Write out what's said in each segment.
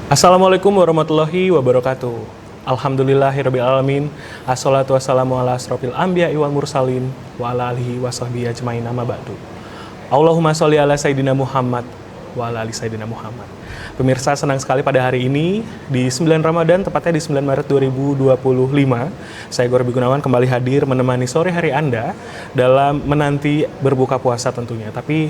Assalamualaikum warahmatullahi wabarakatuh. Alhamdulillahirabbil alamin. Assalatu wassalamu ala asrofil anbiya'i wal mursalin wa ala alihi wa sahbihi ajmain amma ba'du. Allahumma sholli ala sayyidina Muhammad wa ala ali sayyidina Muhammad. Pemirsa, senang sekali pada hari ini di 9 Ramadan, tepatnya di 9 Maret 2025. Saya Gorbi Gunawan kembali hadir menemani sore hari Anda dalam menanti berbuka puasa tentunya. Tapi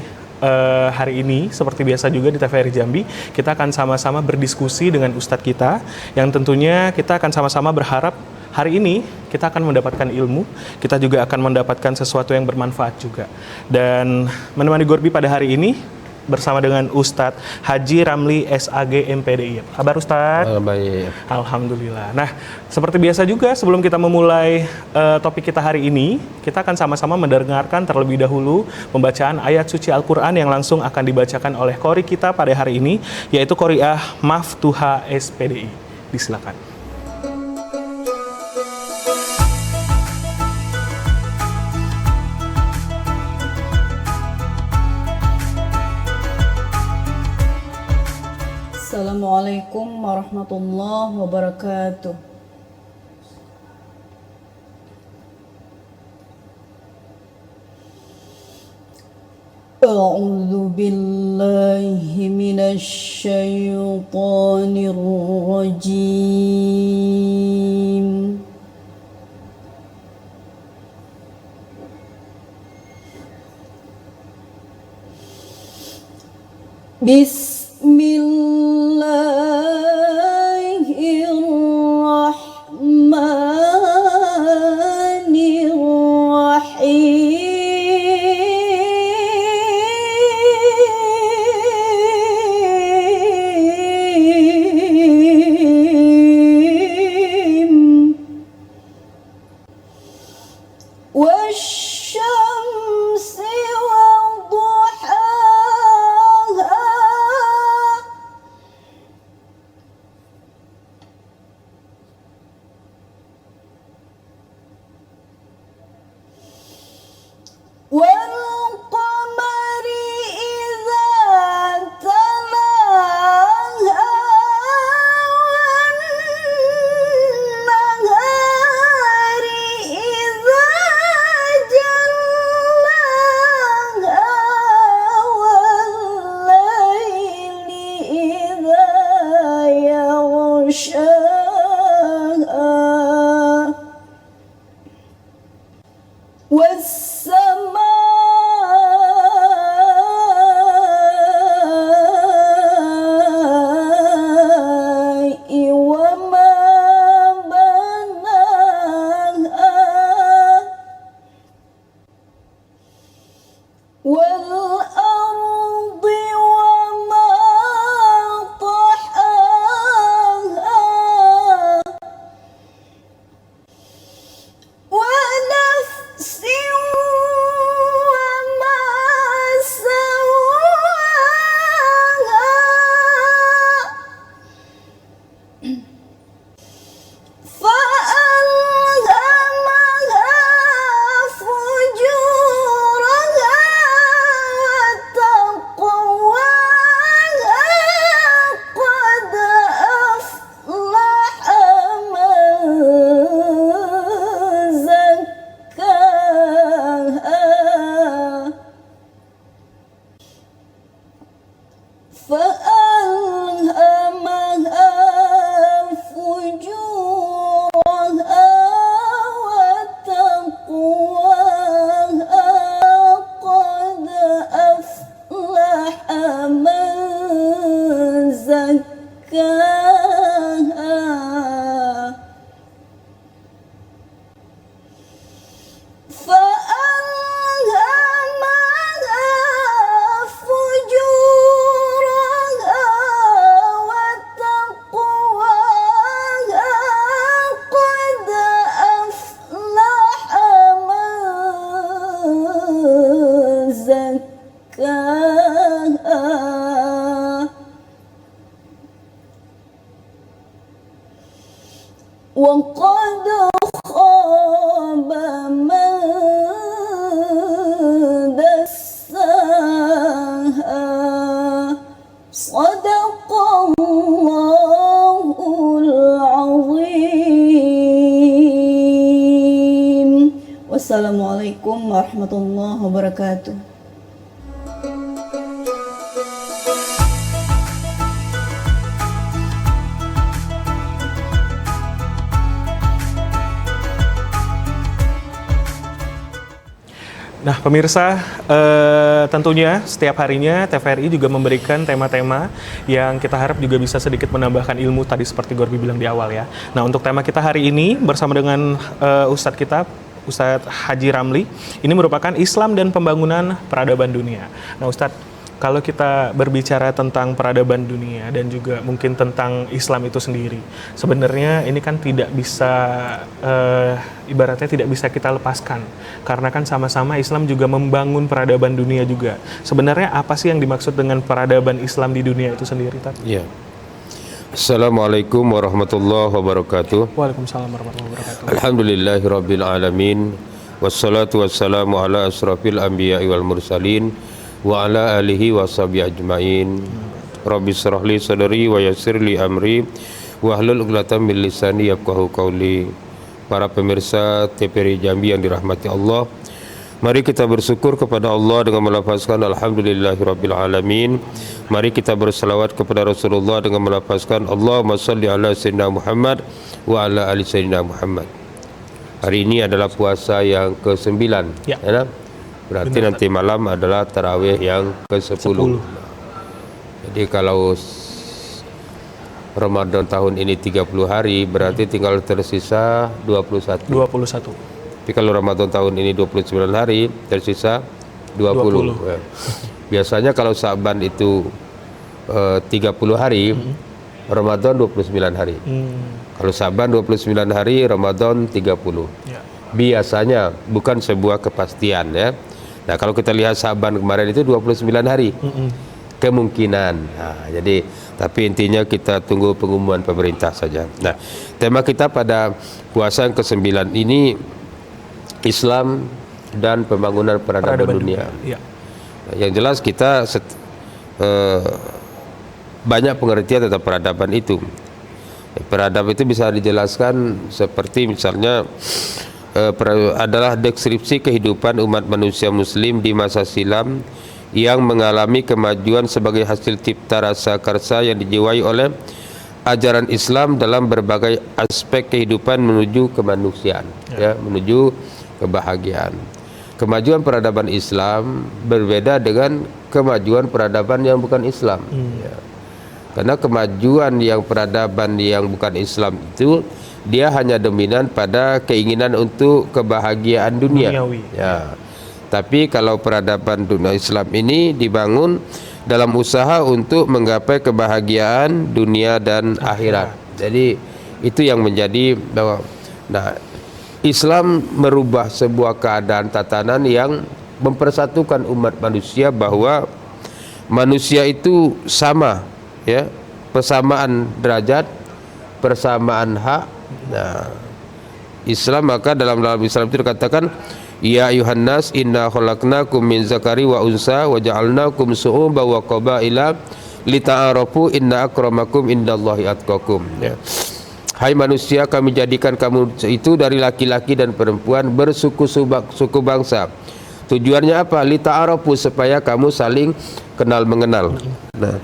hari ini seperti biasa juga di TVRI Jambi, kita akan sama-sama berdiskusi dengan Ustadz kita yang tentunya kita akan sama-sama berharap hari ini kita akan mendapatkan ilmu, kita juga akan mendapatkan sesuatu yang bermanfaat juga. Dan menemani Gorbi pada hari ini bersama dengan Ustadz Haji Ramli SAG MPDI. Kabar Ustadz? Baik. Alhamdulillah. Nah, seperti biasa juga sebelum kita memulai topik kita hari ini, kita akan sama-sama mendengarkan terlebih dahulu pembacaan ayat suci Al-Quran yang langsung akan dibacakan oleh Qori kita pada hari ini, yaitu Qori'ah Maftuha SPDI. Disilakan. Assalamualaikum warahmatullahi wabarakatuh. A'udzu billahi minasy syaithanir rajim. Bismillahirrahmanirrahim. Wasyamsi waduhaha. والقمر إذا تلاها والنهار إذا جلاها والليل إذا يغشاها والسماء وما بناها والأرض وما طحاها ونفس وما سواها فألهمها فجورها وتقواها قد أفلح من زكاها فألهمها فجورها وتقواها قد أفلح من زكاها فألهمها فجورها وتقواها قد أفلح من زكاها وقد خاب من دساها صدق الله Wassalamualaikum warahmatullahi wabarakatuh. Nah, pemirsa, tentunya setiap harinya TVRI juga memberikan tema-tema yang kita harap juga bisa sedikit menambahkan ilmu tadi seperti Gorbi bilang di awal ya. Nah, untuk tema kita hari ini bersama dengan Ustadz kita, Ustadz Haji Ramli, ini merupakan Islam dan Pembangunan Peradaban Dunia. Nah, Ustadz, kalau kita berbicara tentang peradaban dunia dan juga mungkin tentang Islam itu sendiri, sebenarnya ini kan tidak bisa, ibaratnya tidak bisa kita lepaskan. Karena kan sama-sama Islam juga membangun peradaban dunia juga. Sebenarnya apa sih yang dimaksud dengan peradaban Islam di dunia itu sendiri, Tat? Ya. Assalamualaikum warahmatullahi wabarakatuh. Waalaikumsalam warahmatullahi wabarakatuh. Alhamdulillahirabbil alamin. Wassalatu wassalamu ala asrafil anbiya'i wal mursalin wa ala alihi wa sahbihi ajmain. Rabbi shrah li sadri wa yassir li amri wa hlul 'uqdatam min lisani yafqahu qawli. Para pemirsa TVRI Jambi yang dirahmati Allah, mari kita bersyukur kepada Allah dengan melafazkan alhamdulillahirabbil alamin. Mari kita berselawat kepada Rasulullah dengan melafazkan Allahumma shalli ala sayyidina Muhammad wa ala ali sayyidina Muhammad. Hari ini adalah puasa yang ke-9, Ya. ya. Berarti Benar, nanti malam adalah tarawih yang ke-10. 10. Jadi kalau Ramadan tahun ini 30 hari, berarti tinggal tersisa 21. 21. Tapi kalau Ramadan tahun ini 29 hari, tersisa 20. 20. Ya. Biasanya kalau Sa'ban itu 30 hari, Ramadan 29 hari. Kalau Sa'ban 29 hari, Ramadan 30. Ya. Biasanya, bukan sebuah kepastian ya. Nah, kalau kita lihat Sa'ban kemarin itu 29 hari. Kemungkinan. Nah, jadi tapi intinya kita tunggu pengumuman pemerintah saja. Nah, tema kita pada puasa yang ke-9 ini Islam dan Pembangunan Peradaban Dunia. Ya. Nah, yang jelas kita banyak pengertian tentang peradaban itu. Peradaban itu bisa dijelaskan seperti misalnya adalah deskripsi kehidupan umat manusia muslim di masa silam yang mengalami kemajuan sebagai hasil cipta rasa karsa yang dijiwai oleh ajaran Islam dalam berbagai aspek kehidupan menuju kemanusiaan, ya, menuju kebahagiaan. Kemajuan peradaban Islam berbeda dengan kemajuan peradaban yang bukan Islam. Ya. Karena kemajuan yang peradaban yang bukan Islam itu dia hanya dominan pada keinginan untuk kebahagiaan dunia. Duniawi. Ya. Tapi kalau peradaban dunia Islam ini dibangun dalam usaha untuk menggapai kebahagiaan dunia dan akhirat. Jadi itu yang menjadi bahwa Islam merubah sebuah keadaan tatanan yang mempersatukan umat manusia bahwa manusia itu sama, ya, persamaan derajat, persamaan hak. Nah, Islam, maka dalam Islam itu dikatakan ya ayuhan nas inna khalaqnakum min zakari wa unsa wa ja'alnakum su'uban wa qabaila lita'arafu inna akramakum indallahi atqakum. Ya. Hai manusia, kami jadikan kamu itu dari laki-laki dan perempuan suku bangsa. Tujuannya apa? Lita'arafu, supaya kamu saling kenal mengenal. Nah,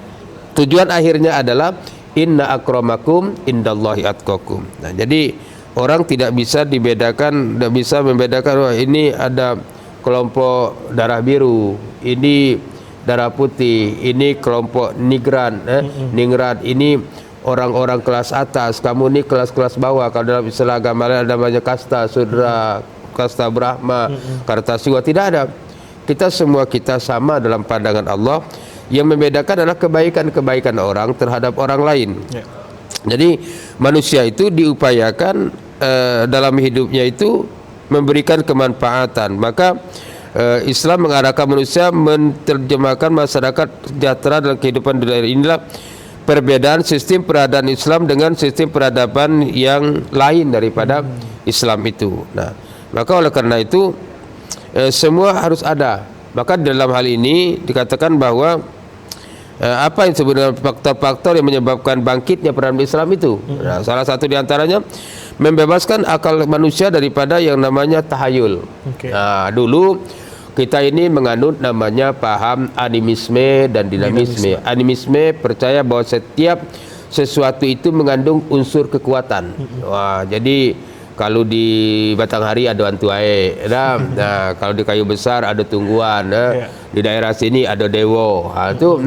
tujuan akhirnya adalah inna akramakum indallahi atqakum. Nah, jadi orang tidak bisa membedakan wah ini ada kelompok darah biru, ini darah putih, ini kelompok ningrat, ini orang-orang kelas atas, kamu ini kelas-kelas bawah. Kalau dalam istilah agama ada namanya kasta, sudra, kasta Brahma, Kartasiwa, tidak ada. Kita semua sama dalam pandangan Allah. Yang membedakan adalah kebaikan-kebaikan orang terhadap orang lain. Ya. Jadi manusia itu diupayakan dalam hidupnya itu memberikan kemanfaatan. Maka Islam mengarahkan manusia menerjemahkan masyarakat sejahtera dalam kehidupan dunia. Inilah perbedaan sistem peradaban Islam dengan sistem peradaban yang lain daripada Islam itu. Nah, maka oleh karena itu semua harus ada. Maka dalam hal ini dikatakan bahwa apa yang sebenarnya faktor-faktor yang menyebabkan bangkitnya peran Islam itu. Nah, salah satu di antaranya membebaskan akal manusia daripada yang namanya tahayul. Nah, dulu kita ini menganut namanya paham animisme dan dinamisme. Animisme percaya bahwa setiap sesuatu itu mengandung unsur kekuatan. Wah, jadi kalau di batang hari ada hantu air, nah, kalau di kayu besar ada tungguan, di daerah sini ada dewo. Itu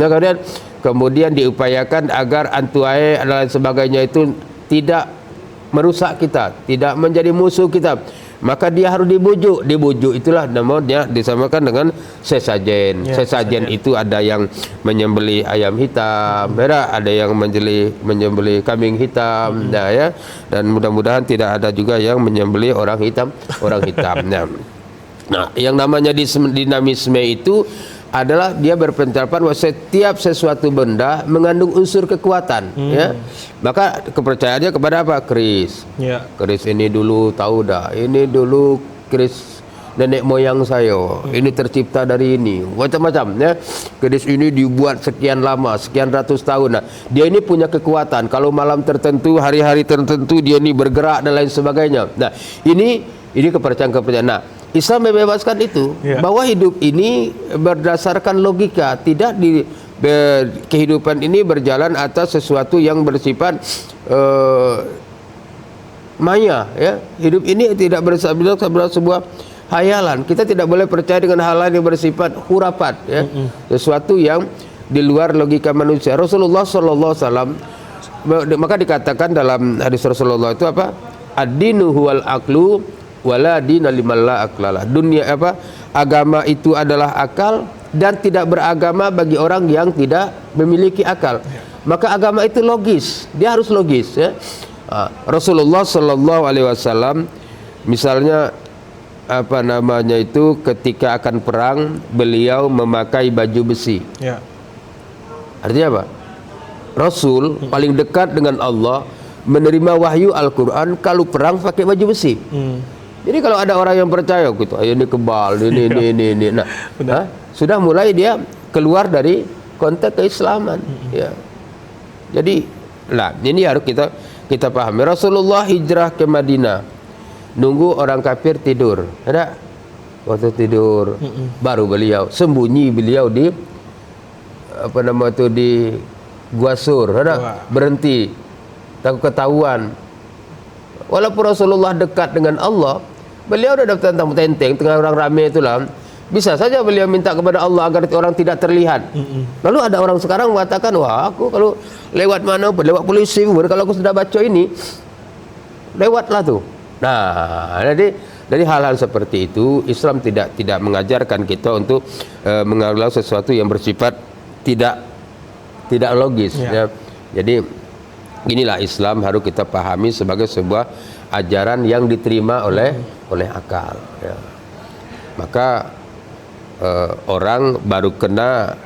kemudian diupayakan agar hantu air dan lain sebagainya itu tidak merusak kita, tidak menjadi musuh kita. Maka dia harus dibujuk. Dibujuk itulah namanya disamakan dengan sesajen. Sesajen itu ada yang menyembelih ayam hitam, ada yang menyembelih kambing hitam, nah, ya. Dan mudah-mudahan tidak ada juga yang menyembelih orang hitam. Nah, yang namanya dinamisme itu adalah dia berpendapat bahwa setiap sesuatu benda mengandung unsur kekuatan, ya. Maka kepercayaannya kepada apa? Keris. Keris ini dulu tahu dah. Ini dulu keris nenek moyang saya. Ini tercipta dari ini. Macam-macam, ya. Keris ini dibuat sekian lama, sekian ratus tahun. Nah, dia ini punya kekuatan. Kalau malam tertentu, hari-hari tertentu dia ini bergerak dan lain sebagainya. Nah, ini kepercayaan. Nah, Islam membebaskan itu, bahwa hidup ini berdasarkan logika, tidak kehidupan ini berjalan atas sesuatu yang bersifat maya, ya. Hidup ini tidak bersifat sebuah hayalan. Kita tidak boleh percaya dengan hal yang bersifat hurapat, ya. Sesuatu yang di luar logika manusia. Rasulullah sallallahu alaihi wasallam, maka dikatakan dalam hadis Rasulullah itu apa? Ad-dinu huwal aqlu wala dina liman la aqlala. Agama itu adalah akal, dan tidak beragama bagi orang yang tidak memiliki akal. Maka agama itu logis, dia harus logis, ya. Rasulullah sallallahu alaihi wasallam misalnya ketika akan perang beliau memakai baju besi. Artinya apa? Rasul paling dekat dengan Allah, menerima wahyu Al-Quran, kalau perang pakai baju besi. Jadi kalau ada orang yang percaya gitu, ini kebal, ini. Nah, sudah mulai dia keluar dari konteks keislaman. Ya. Jadi, ini harus kita pahami. Rasulullah hijrah ke Madinah, nunggu orang kafir tidur. Ada waktu tidur, baru beliau sembunyi di di Gua Sur. Ada berhenti, takut ketahuan. Walaupun Rasulullah dekat dengan Allah, beliau udah dapat tentang tengah orang ramai itulah, bisa saja beliau minta kepada Allah agar orang tidak terlihat. Lalu ada orang sekarang mengatakan, wah, aku kalau lewat mana pun, lewat polisi, kalau aku sudah baca ini, lewatlah tuh. Nah, jadi hal-hal seperti itu Islam tidak mengajarkan kita untuk mengalah sesuatu yang bersifat tidak logis, ya. Jadi inilah Islam harus kita pahami sebagai sebuah ajaran yang diterima oleh akal, ya. Maka orang baru kena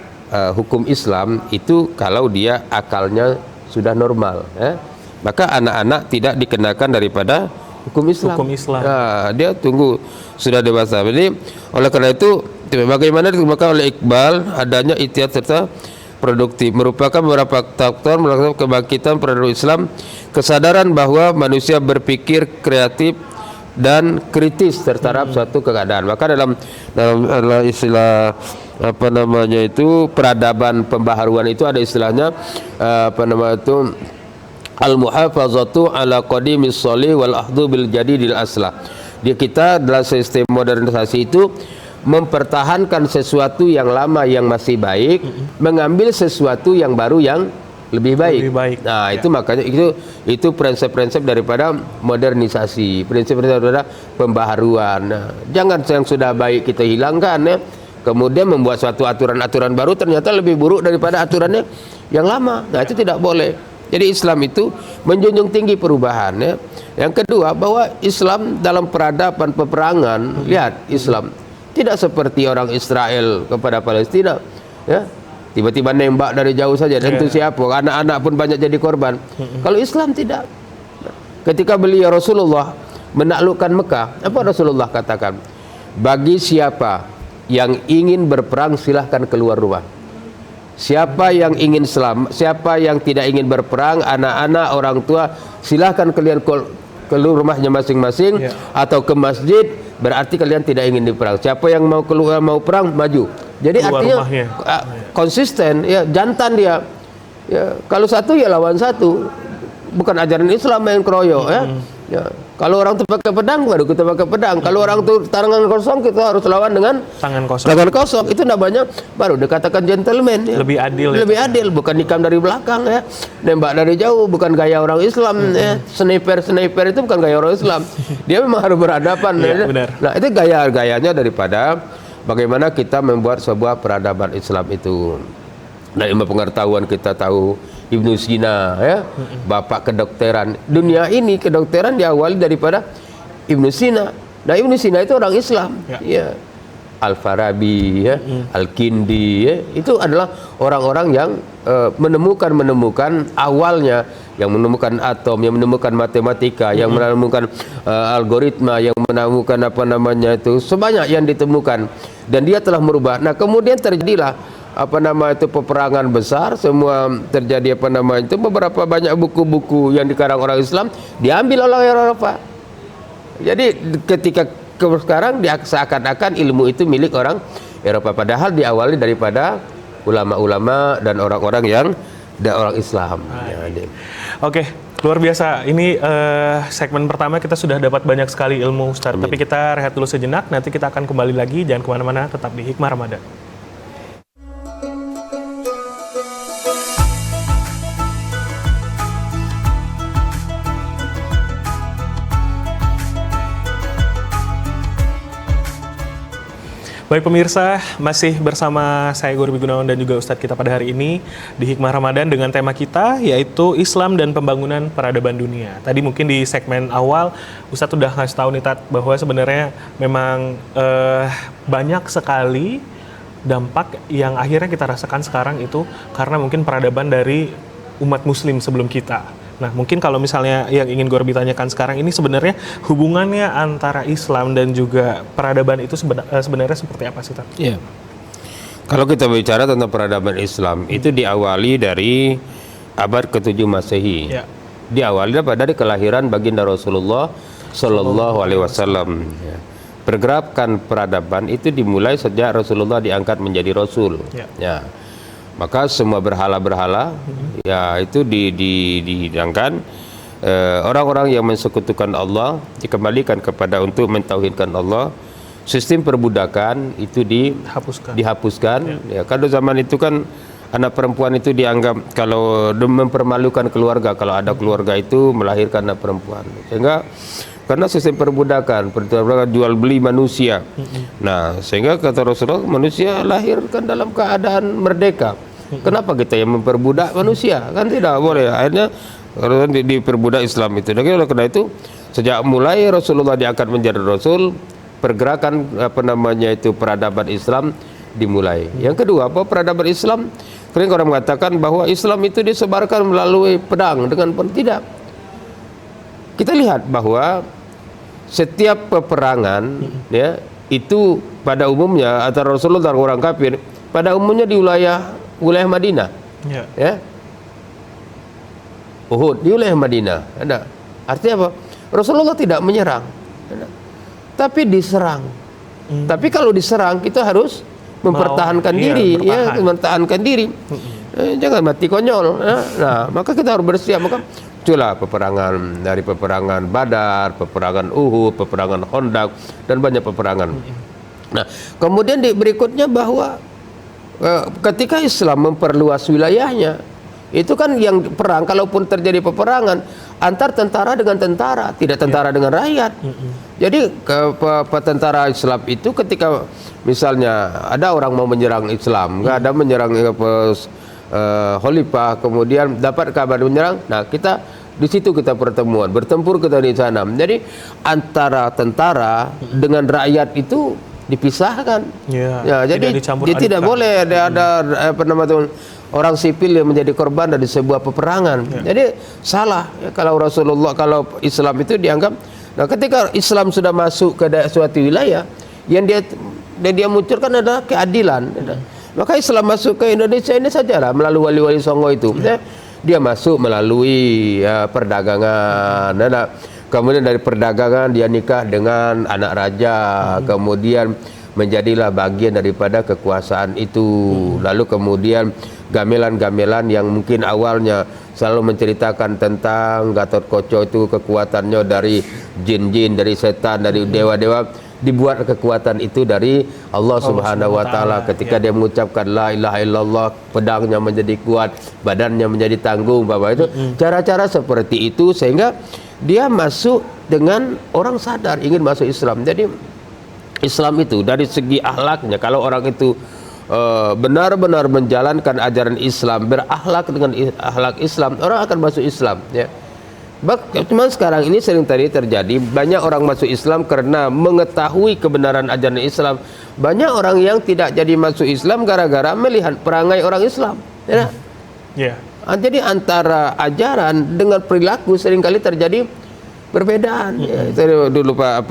hukum Islam itu kalau dia akalnya sudah normal, ya. Maka anak-anak tidak dikenakan daripada hukum Islam. Nah, dia tunggu sudah dewasa. Jadi oleh karena itu bagaimana ditemukan oleh Iqbal adanya ikhtiar serta produktif merupakan beberapa faktor melakukan kebangkitan peradaban Islam, kesadaran bahwa manusia berpikir kreatif dan kritis terhadap suatu keadaan. Maka dalam istilah peradaban pembaharuan itu ada istilahnya al-muhafazatu ala qadimis sholih wal ahdu bil jadidil aslah. Dia kita dalam sistem modernisasi itu mempertahankan sesuatu yang lama yang masih baik, mengambil sesuatu yang baru yang lebih baik. Nah, itu makanya itu prinsip-prinsip daripada modernisasi, prinsip-prinsip daripada pembaharuan. Nah, jangan yang sudah baik kita hilangkan, ya. Kemudian membuat suatu aturan-aturan baru ternyata lebih buruk daripada aturannya yang lama. Nah, itu tidak boleh. Jadi Islam itu menjunjung tinggi perubahan, ya. Yang kedua, bahwa Islam dalam peradaban peperangan, lihat Islam tidak seperti orang Israel kepada Palestina, ya. Tiba-tiba nembak dari jauh saja, dan itu siapa? Anak-anak pun banyak jadi korban. Kalau Islam tidak. Ketika beliau Rasulullah menaklukkan Mekah, apa Rasulullah katakan? Bagi siapa yang ingin berperang silahkan keluar rumah. Siapa yang ingin selamat, siapa yang tidak ingin berperang, anak-anak, orang tua, silahkan kalian keluar rumahnya masing-masing atau ke masjid, berarti kalian tidak ingin diperang. Siapa yang mau keluar mau perang, maju. Jadi Keluar artinya rumahnya. konsisten, ya, jantan dia. Ya, kalau satu ya lawan satu. Bukan ajaran Islam main keroyok, ya. Ya. Kalau orang tuh pakai pedang, baru kita pakai pedang. Kalau orang tuh tangan kosong, kita harus lawan dengan Tangan kosong. tangan kosong. Itu namanya baru dikatakan gentleman, ya. Lebih adil, Lebih adil, bukan nikam dari belakang, ya. Nembak dari jauh, bukan gaya orang Islam, ya. Sniper itu bukan gaya orang Islam. Dia memang harus berhadapan, Iya, ya. benar. Nah, itu gaya-gayanya daripada bagaimana kita membuat sebuah peradaban Islam itu. Nah, ilmu pengetahuan kita tahu Ibnu Sina, ya, bapak kedokteran. Dunia ini kedokteran diawali daripada Ibnu Sina. Nah, Ibnu Sina itu orang Islam, ya. Al-Farabi, ya, Al-Kindi, ya, itu adalah orang-orang yang menemukan awalnya, yang menemukan atom, yang menemukan matematika, yang menemukan algoritma, yang menemukan apa namanya itu, sebanyak yang ditemukan, dan dia telah merubah. Nah, kemudian terjadilah peperangan besar, semua terjadi itu beberapa banyak buku-buku yang dikarang orang Islam diambil oleh Eropa. Jadi ketika sekarang seakan-akan ilmu itu milik orang Eropa, padahal diawali daripada ulama-ulama dan orang-orang yang orang Islam. Oke, luar biasa. Ini segmen pertama kita sudah dapat banyak sekali ilmu, Ustaz. Tapi kita rehat dulu sejenak, nanti kita akan kembali lagi. Jangan kemana-mana, tetap di Hikmah Ramadan. Baik pemirsa, masih bersama saya Guru Gunawan dan juga Ustadz kita pada hari ini di Hikmah Ramadan dengan tema kita yaitu Islam dan Pembangunan Peradaban Dunia. Tadi mungkin di segmen awal Ustadz sudah ngasih tahu nih Tat, bahwa sebenarnya memang banyak sekali dampak yang akhirnya kita rasakan sekarang itu karena mungkin peradaban dari umat muslim sebelum kita. Nah, mungkin kalau misalnya yang ingin Gorbi tanyakan sekarang ini sebenarnya hubungannya antara Islam dan juga peradaban itu sebenarnya seperti apa sih, Tat? Iya. Kalau kita bicara tentang peradaban Islam, itu diawali dari abad ke-7 Masehi. Ya. Diawali dari kelahiran baginda Rasulullah Shallallahu Alaihi Wasallam. Pergerakan peradaban itu dimulai sejak Rasulullah diangkat menjadi Rasul. Ya. Maka semua berhala-berhala ya itu dihilangkan, orang-orang yang mensekutukan Allah dikembalikan kepada untuk mentauhidkan Allah. Sistem perbudakan itu dihapuskan. Ya, kalau zaman itu kan anak perempuan itu dianggap kalau mempermalukan keluarga, kalau ada keluarga itu melahirkan anak perempuan, sehingga karena sistem perbudakan jual beli manusia. Nah, sehingga kata Rasulullah, manusia lahirkan dalam keadaan merdeka. Kenapa kita yang memperbudak manusia? Kan tidak boleh. Akhirnya diperbudak Islam itu. Dan oleh karena itu sejak mulai Rasulullah diangkat menjadi Rasul, pergerakan peradaban Islam dimulai. Yang kedua, bahwa peradaban Islam, sering orang mengatakan bahwa Islam itu disebarkan melalui pedang dengan tidak. Kita lihat bahwa setiap peperangan ya itu pada umumnya antara Rasulullah dan orang kafir pada umumnya di wilayah Madinah. Ya. Uhud di wilayah Madinah. Ada. Artinya apa? Rasulullah tidak menyerang. Tapi diserang. Tapi kalau diserang kita harus mempertahankan diri, ya, mempertahankan diri. Jangan mati konyol. Nah, maka kita harus bersiap. Maka itulah peperangan dari peperangan Badar, peperangan Uhud, peperangan Khandaq dan banyak peperangan. Nah, kemudian berikutnya bahwa ketika Islam memperluas wilayahnya, itu kan yang perang, kalaupun terjadi peperangan antar tentara dengan tentara, tidak tentara dengan rakyat. Jadi tentara Islam itu ketika misalnya ada orang mau menyerang Islam, nggak ada menyerang Khalifah, kemudian dapat kabar menyerang, nah kita di situ kita pertemuan, bertempur kita di sana. Jadi antara tentara dengan rakyat itu dipisahkan. Ya, jadi dia tidak boleh ada orang sipil yang menjadi korban dari sebuah peperangan. Jadi salah ya, kalau Islam itu dianggap. Nah, ketika Islam sudah masuk ke suatu wilayah, yang dia munculkan adalah keadilan. Maka Islam masuk ke Indonesia ini sajalah melalui wali-wali Songo itu. Dia masuk melalui perdagangan. Kemudian dari perdagangan dia nikah dengan anak raja. Kemudian menjadilah bagian daripada kekuasaan itu. Lalu kemudian gamelan-gamelan yang mungkin awalnya selalu menceritakan tentang Gatot Kaca itu kekuatannya dari jin-jin, dari setan, dari dewa-dewa, dibuat kekuatan itu dari Allah Subhanahu wa taala ketika dia mengucapkan la ilaha illallah, pedangnya menjadi kuat, badannya menjadi tanggung, Bapak itu. Cara-cara seperti itu sehingga dia masuk dengan orang sadar ingin masuk Islam. Jadi Islam itu dari segi akhlaknya, kalau orang itu benar-benar menjalankan ajaran Islam, berakhlak dengan akhlak Islam, orang akan masuk Islam, ya. Cuman sekarang ini sering terjadi banyak orang masuk Islam karena mengetahui kebenaran ajaran Islam. Banyak orang yang tidak jadi masuk Islam gara-gara melihat perangai orang Islam, ya. Jadi antara ajaran dengan perilaku seringkali terjadi perbedaan. Dulu Pak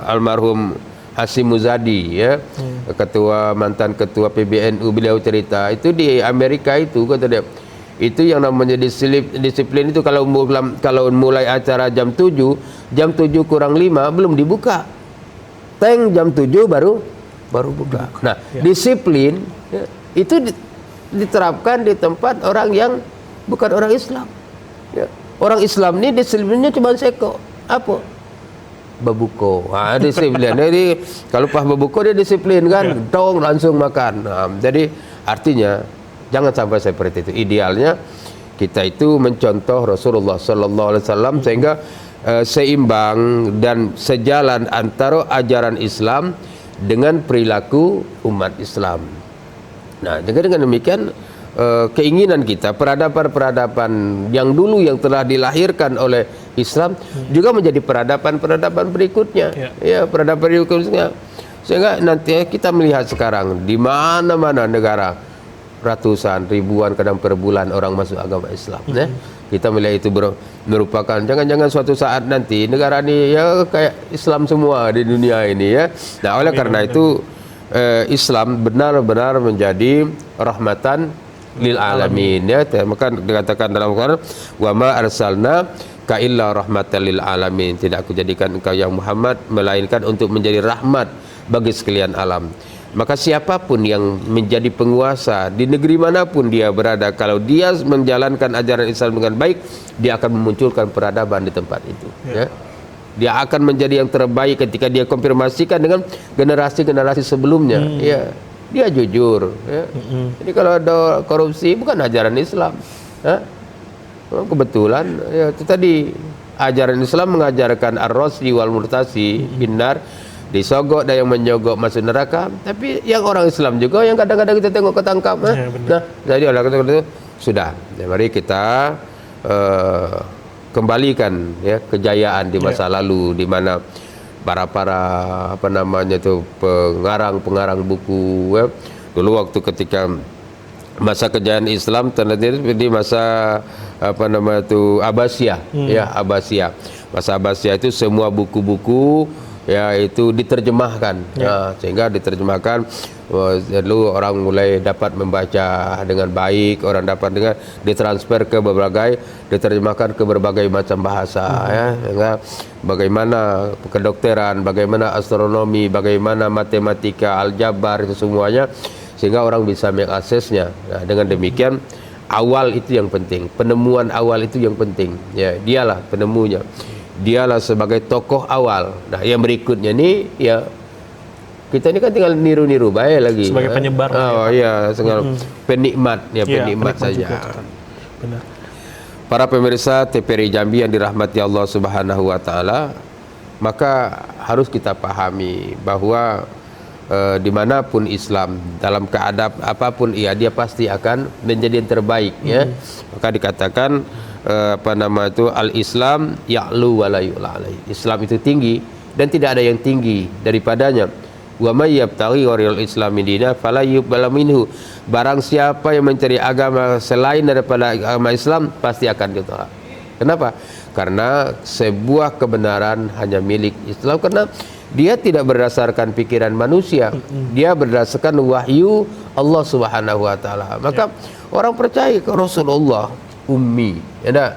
almarhum Hasyim Muzadi, ya, mantan ketua PBNU, beliau cerita itu di Amerika itu, kata dia, itu yang namanya disiplin itu kalau mulai acara jam 7 kurang 5 belum dibuka, tank jam 7 baru buka. Nah, disiplin, ya, itu diterapkan di tempat orang yang bukan orang Islam, ya. Orang Islam ini disiplinnya cuma seko apa? Babuko. Disiplin. Jadi kalau pas babuko dia disiplin kan, dong langsung makan. Jadi artinya jangan sampai seperti itu. Idealnya kita itu mencontoh Rasulullah sallallahu alaihi wasallam sehingga seimbang dan sejalan antara ajaran Islam dengan perilaku umat Islam. Nah, dengan demikian keinginan kita, peradaban-peradaban yang dulu yang telah dilahirkan oleh Islam juga menjadi peradaban-peradaban berikutnya, ya, peradaban berikutnya, sehingga nanti kita melihat sekarang di mana-mana negara ratusan, ribuan, kadang per bulan orang masuk agama Islam, ya. Kita melihat itu merupakan jangan-jangan suatu saat nanti negara ini ya kayak Islam semua di dunia ini, ya. Nah, oleh karena itu Islam benar-benar menjadi rahmatan lil alamin, ya. Maka dikatakan dalam Al-Qur'an, wa ma arsalna ka illa rahmatan lil alamin, tidak aku jadikan engkau yang Muhammad melainkan untuk menjadi rahmat bagi sekalian alam. Maka siapapun yang menjadi penguasa di negeri manapun dia berada, kalau dia menjalankan ajaran Islam dengan baik, dia akan memunculkan peradaban di tempat itu, ya. Dia akan menjadi yang terbaik ketika dia konfirmasikan dengan generasi-generasi sebelumnya, ya. Dia jujur, ya. Jadi kalau ada korupsi bukan ajaran Islam, ya. Kebetulan, ya, itu tadi ajaran Islam mengajarkan ar-rasyi wal murtasi binar, disogok dan yang menyogok masuk neraka. Tapi yang orang Islam juga yang kadang-kadang kita tengok ketangkap, nah, jadi oleh karena itu sudah, ya, mari kita kembalikan, ya, kejayaan di masa lalu, di mana para pengarang buku, ya. Dulu waktu ketika masa kejayaan Islam terjadi di masa Abbasiyah, ya, Abbasiyah. Masa Abbasiyah itu semua buku-buku, ya, itu diterjemahkan, ya, sehingga diterjemahkan. Lalu orang mulai dapat membaca dengan baik, orang dapat ditransfer ke diterjemahkan ke berbagai macam bahasa, ya, sehingga bagaimana kedokteran, bagaimana astronomi, bagaimana matematika, aljabar, itu semuanya, sehingga orang bisa mengaksesnya. Nah, dengan demikian awal itu yang penting, penemuan awal itu yang penting, ya, dialah penemunya, dialah sebagai tokoh awal. Nah, yang berikutnya nih, ya, kita ini kan tinggal niru-niru baik lagi sebagai penyebar, ya, penikmat, ya, penikmat saja juga, benar. Para pemirsa TVRI Jambi yang dirahmati Allah Subhanahu wa taala, maka harus kita pahami bahwa dimanapun Islam dalam keadaan apapun dia pasti akan menjadi yang terbaik, ya. Maka dikatakan al-Islam ya'lu wa la yu'la alaihi. Islam itu tinggi dan tidak ada yang tinggi daripadanya. Wa may yabtaghi ghairal islami dinan fala yuqbal minhu. Barang siapa yang mencari agama selain daripada agama Islam pasti akan ditolak. Kenapa? Karena sebuah kebenaran hanya milik Islam, karena dia tidak berdasarkan pikiran manusia, dia berdasarkan wahyu Allah Subhanahu wa taala. Maka orang percaya ke Rasulullah ummi, ya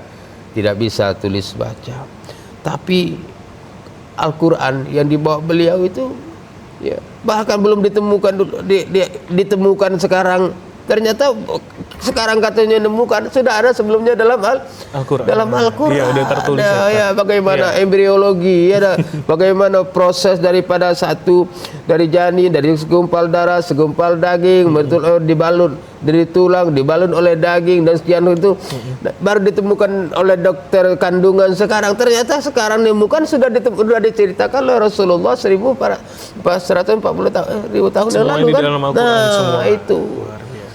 tidak bisa tulis baca. Tapi Al-Qur'an yang dibawa beliau itu ya, bahkan belum ditemukan ditemukan sekarang. Ternyata sekarang katanya nemukan, sudah ada sebelumnya dalam Al-Qur'an. Dalam Al-Qur'an. Iya, udah tertulis. Ya, bagaimana embriologi, ya, bagaimana proses daripada satu dari janin, dari segumpal darah, segumpal daging, dibalun dari tulang, dibalun oleh daging dan sekian itu, baru ditemukan oleh dokter kandungan sekarang. Ternyata sekarang nemukan sudah diceritakan oleh Rasulullah 1440 tahun yang lalu kan. Nah, itu.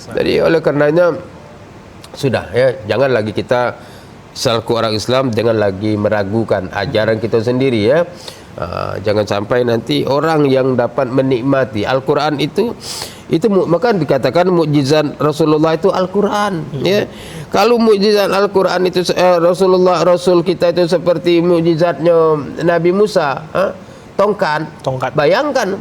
Jadi oleh karenanya sudah ya, jangan lagi kita selaku orang Islam jangan lagi meragukan ajaran kita sendiri ya. Jangan sampai nanti orang yang dapat menikmati Al-Qur'an itu maka dikatakan mukjizat Rasulullah itu Al-Qur'an ya. Kalau mukjizat Al-Qur'an itu Rasul kita itu seperti mukjizatnya Nabi Musa, tongkat. Bayangkan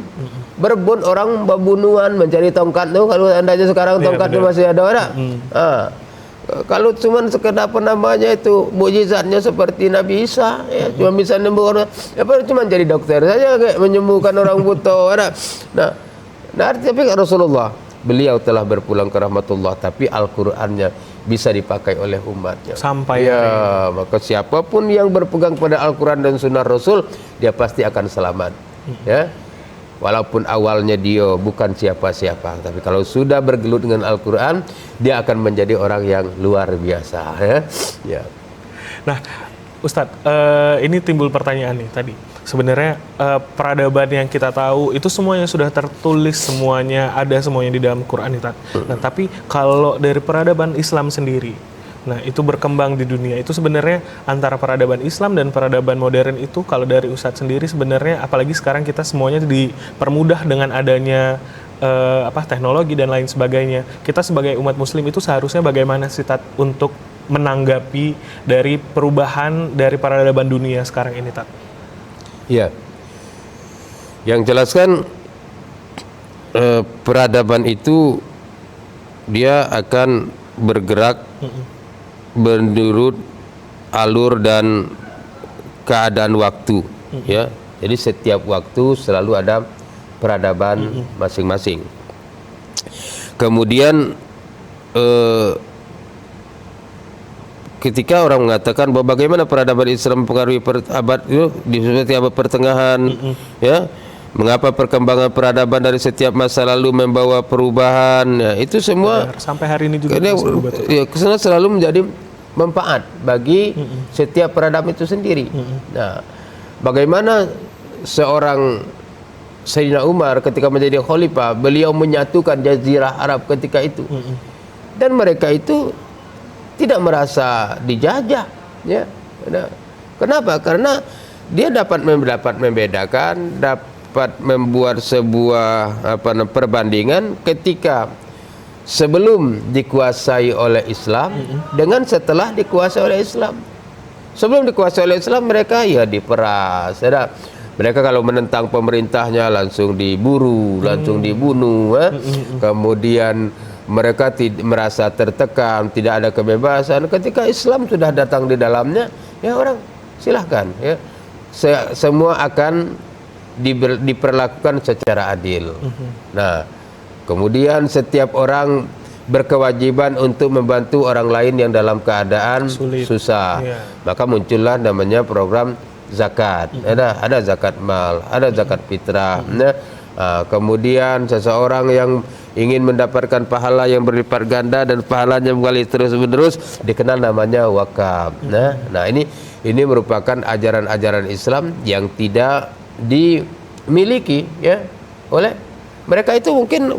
berebut orang babunuan mencari tongkat tuh, kalau andanya sekarang tongkatnya masih ada orang. Kalau cuma sekedar apa namanya itu mukjizatnya seperti Nabi Isa ya, cuma bisa menyembuhkan cuma jadi dokter saja kayak menyembuhkan orang buta. Nah tapi Rasulullah beliau telah berpulang ke rahmatullah, tapi Al-Qur'annya bisa dipakai oleh umatnya sampai ya. Maka siapapun yang berpegang pada Al-Qur'an dan sunnah Rasul, dia pasti akan selamat ya. Walaupun awalnya dia bukan siapa-siapa, tapi kalau sudah bergelut dengan Al-Qur'an, dia akan menjadi orang yang luar biasa ya. Nah, Ustadz, ini timbul pertanyaan nih tadi. Sebenarnya peradaban yang kita tahu itu semuanya sudah tertulis, semuanya ada semuanya di dalam Quran nih, Nah, tapi kalau dari peradaban Islam sendiri, nah itu berkembang di dunia, itu sebenarnya antara peradaban Islam dan peradaban modern itu kalau dari Ustadz sendiri sebenarnya, apalagi sekarang kita semuanya dipermudah dengan adanya teknologi dan lain sebagainya, kita sebagai umat muslim itu seharusnya bagaimana sih Tat untuk menanggapi dari perubahan dari peradaban dunia sekarang ini, Tat? Ya, yang jelaskan peradaban itu dia akan bergerak menurut alur dan keadaan waktu ya. Jadi setiap waktu selalu ada peradaban masing-masing. Kemudian ketika orang mengatakan bahwa bagaimana peradaban Islam mempengaruhi seperti abad pertengahan ya, mengapa perkembangan peradaban dari setiap masa lalu membawa perubahan ya, itu semua sampai hari ini juga ya, selalu menjadi manfaat bagi setiap peradaban itu sendiri. Nah, bagaimana seorang Sayyidina Umar ketika menjadi khalifah, beliau menyatukan jazirah Arab ketika itu, dan mereka itu tidak merasa dijajah ya. Nah, kenapa? Karena dia dapat membedakan, dapat membuat sebuah perbandingan ketika sebelum dikuasai oleh Islam dengan setelah dikuasai oleh Islam. Sebelum dikuasai oleh Islam mereka ya diperas ya. Mereka kalau menentang pemerintahnya langsung diburu, langsung dibunuh ya. Kemudian mereka merasa tertekan, tidak ada kebebasan. Ketika Islam sudah datang di dalamnya, ya orang silahkan ya. Semua akan diperlakukan secara adil. Nah, kemudian setiap orang berkewajiban untuk membantu orang lain yang dalam keadaan susah. Maka muncullah namanya program zakat. Ada zakat mal, ada zakat fitrah. Kemudian seseorang yang ingin mendapatkan pahala yang berlipat ganda dan pahalanya mengalir terus-menerus dikenal namanya wakaf. Nah ini merupakan ajaran-ajaran Islam yang tidak dimiliki ya oleh mereka. Itu mungkin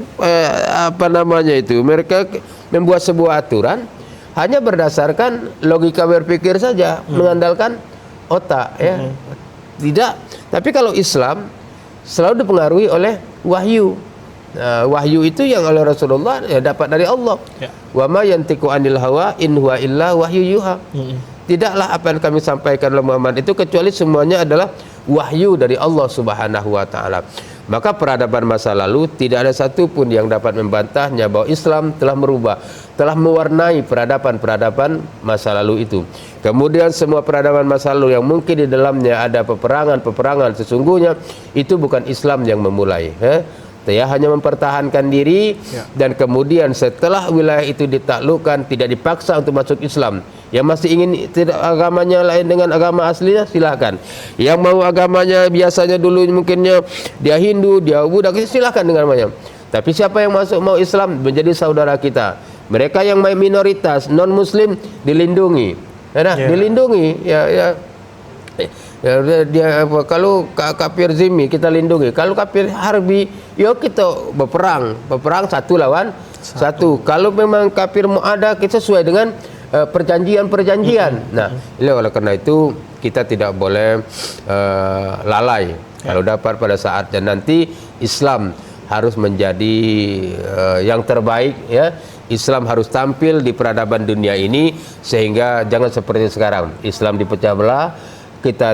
mereka membuat sebuah aturan hanya berdasarkan logika berpikir saja, mengandalkan otak ya. Tidak. Tapi kalau Islam selalu dipengaruhi oleh wahyu. Wahyu itu yang oleh Rasulullah ya dapat dari Allah. Wa ma yantiqu anil hawa in huwa illa wahyu yuha. Tidaklah apa yang kami sampaikan oleh Muhammad itu kecuali semuanya adalah wahyu dari Allah Subhanahu wa taala. Maka peradaban masa lalu tidak ada satupun yang dapat membantahnya bahwa Islam telah merubah, telah mewarnai peradaban-peradaban masa lalu itu. Kemudian semua peradaban masa lalu yang mungkin di dalamnya ada peperangan sesungguhnya itu bukan Islam yang memulai. Dia hanya mempertahankan diri dan kemudian setelah wilayah itu ditaklukkan tidak dipaksa untuk masuk Islam. Yang masih ingin tidak agamanya lain dengan agama aslinya silahkan. Yang mau agamanya biasanya dulu mungkinnya dia Hindu, dia Buddha, silahkan dengan namanya. Tapi siapa yang masuk mau Islam menjadi saudara kita. Mereka yang minoritas non Muslim dilindungi, dilindungi. Dia kalau kafir zimmi kita lindungi. Kalau kafir harbi, yuk kita berperang satu lawan satu. Kalau memang kafir muada kita sesuai dengan perjanjian. Nah, oleh karena itu kita tidak boleh lalai. Kalau dapat pada saatnya nanti Islam harus menjadi yang terbaik ya. Islam harus tampil di peradaban dunia ini sehingga jangan seperti sekarang. Islam dipecah belah, kita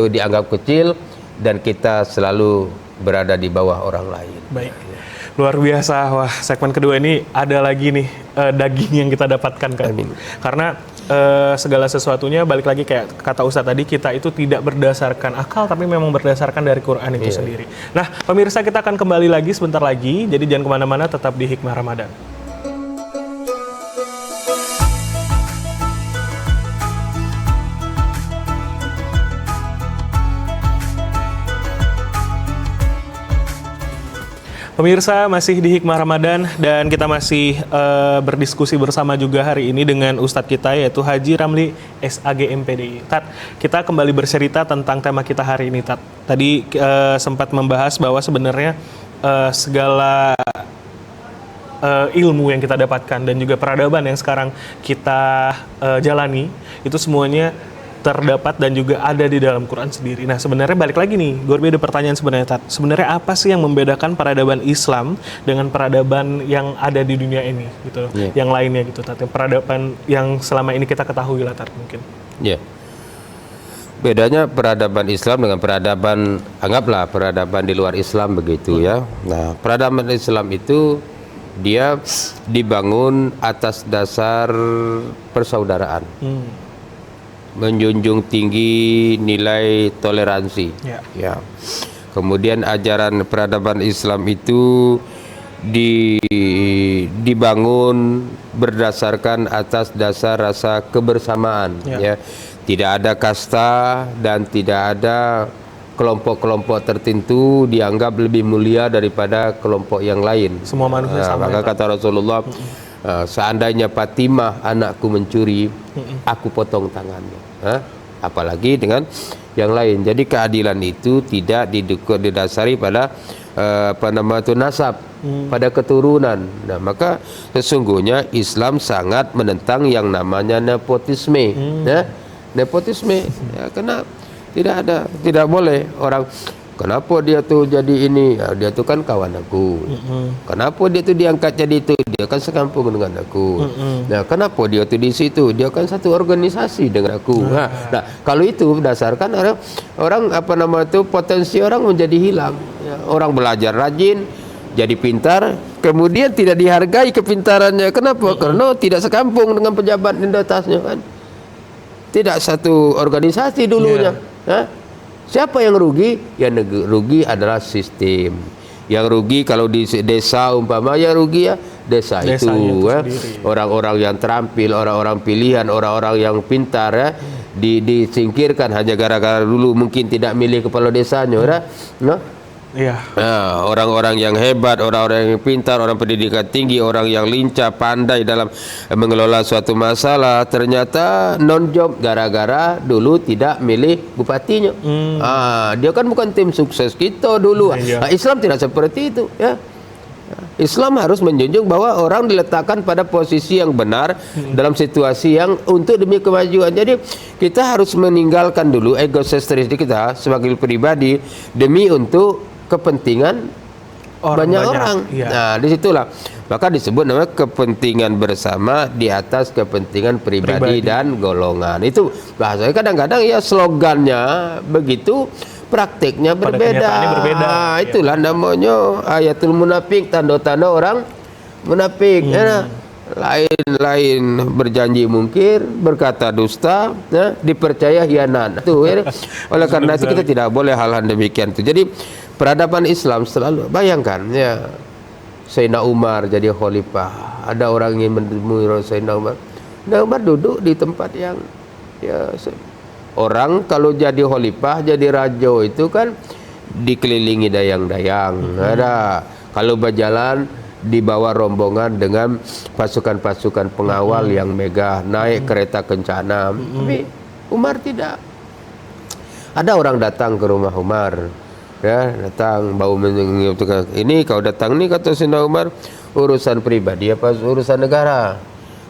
dianggap kecil dan kita selalu berada di bawah orang lain. Baik. Luar biasa. Wah, segmen kedua ini ada lagi nih daging yang kita dapatkan kan. Amin. Karena segala sesuatunya balik lagi kayak kata Ustadz tadi, kita itu tidak berdasarkan akal tapi memang berdasarkan dari Quran itu sendiri. Nah, pemirsa, kita akan kembali lagi sebentar lagi. Jadi jangan kemana-mana, tetap di Hikmah Ramadan. Pemirsa, masih di Hikmah Ramadan dan kita masih berdiskusi bersama juga hari ini dengan Ustadz kita yaitu Haji Ramli SAG MPDI. Tat, kita kembali bercerita tentang tema kita hari ini, Tat. Tadi sempat membahas bahwa sebenarnya segala ilmu yang kita dapatkan dan juga peradaban yang sekarang kita jalani itu semuanya terdapat dan juga ada di dalam Quran sendiri. Nah, sebenarnya balik lagi nih, Gorbi ada pertanyaan sebenarnya, Tat. Sebenarnya apa sih yang membedakan peradaban Islam dengan peradaban yang ada di dunia ini, gitu? Yang lainnya, gitu, Tat. Yang peradaban yang selama ini kita ketahui lah, Tat, mungkin. Bedanya peradaban Islam dengan peradaban, anggaplah peradaban di luar Islam begitu ya. Nah, peradaban Islam itu dia dibangun atas dasar persaudaraan. Menjunjung tinggi nilai toleransi. Ya. Kemudian ajaran peradaban Islam itu dibangun berdasarkan atas dasar rasa kebersamaan. Ya. Tidak ada kasta dan tidak ada kelompok-kelompok tertentu dianggap lebih mulia daripada kelompok yang lain. Semua manusia sama. Maka kata Rasulullah, seandainya Fatimah anakku mencuri, aku potong tangannya. Apalagi dengan yang lain. Jadi keadilan itu tidak didasari pada nasab, pada keturunan. Nah, maka sesungguhnya Islam sangat menentang yang namanya nepotisme. Nepotisme, karena tidak boleh orang. Kenapa dia tuh jadi ini? Ya, dia tuh kan kawan aku. Kenapa dia tuh diangkat jadi itu? Dia kan sekampung dengan aku. Nah, kenapa dia tuh di situ? Dia kan satu organisasi dengan aku. Nah, kalau itu berdasarkan orang potensi orang menjadi hilang. Ya, orang belajar rajin, jadi pintar, kemudian tidak dihargai kepintarannya. Kenapa? Karena tidak sekampung dengan pejabat di atasnya kan. Tidak satu organisasi dulunya. Siapa yang rugi? Yang rugi adalah sistem. Yang rugi kalau di desa umpamanya rugi ya desa itu orang-orang yang terampil, orang-orang pilihan, orang-orang yang pintar ya disingkirkan hanya gara-gara dulu mungkin tidak milih kepala desanya, orang-orang yang hebat, orang-orang yang pintar, orang pendidikan tinggi, orang yang lincah, pandai dalam mengelola suatu masalah, ternyata non-job gara-gara dulu tidak milih bupatinya. Dia kan bukan tim sukses kita dulu. Islam tidak seperti itu ya. Islam harus menjunjung bahwa orang diletakkan pada posisi yang benar dalam situasi yang untuk demi kemajuan. Jadi kita harus meninggalkan dulu egosentris kita sebagai pribadi demi untuk kepentingan banyak orang. Nah, disitulah Maka disebut namanya kepentingan bersama di atas kepentingan pribadi dan golongan. Itu bahasanya kadang-kadang ya slogannya begitu, praktiknya Pada berbeda. kenyataannya berbeda. Itulah namanya ayatul munafik, tanda-tanda orang munafik. Ya, lain berjanji mungkir, berkata dusta, ya, dipercaya hianat. Tuh, ya. Oleh karena itu kita tidak boleh hal-hal demikian itu. Jadi peradaban Islam selalu, bayangkan ya, Sayyidina Umar jadi khalifah. Ada orang ingin menemui Sayyidina Umar. Sayyidina Umar duduk di tempat yang ya, orang kalau jadi khalifah, jadi raja itu kan dikelilingi dayang-dayang. Ada kalau berjalan dibawa rombongan dengan pasukan-pasukan pengawal yang megah, naik kereta kencana. Tapi Umar tidak. Ada orang datang ke rumah Umar, ya, datang bau menyentuh. Ini kau datang nih, kata Sayyidina Umar, urusan pribadi apa urusan negara?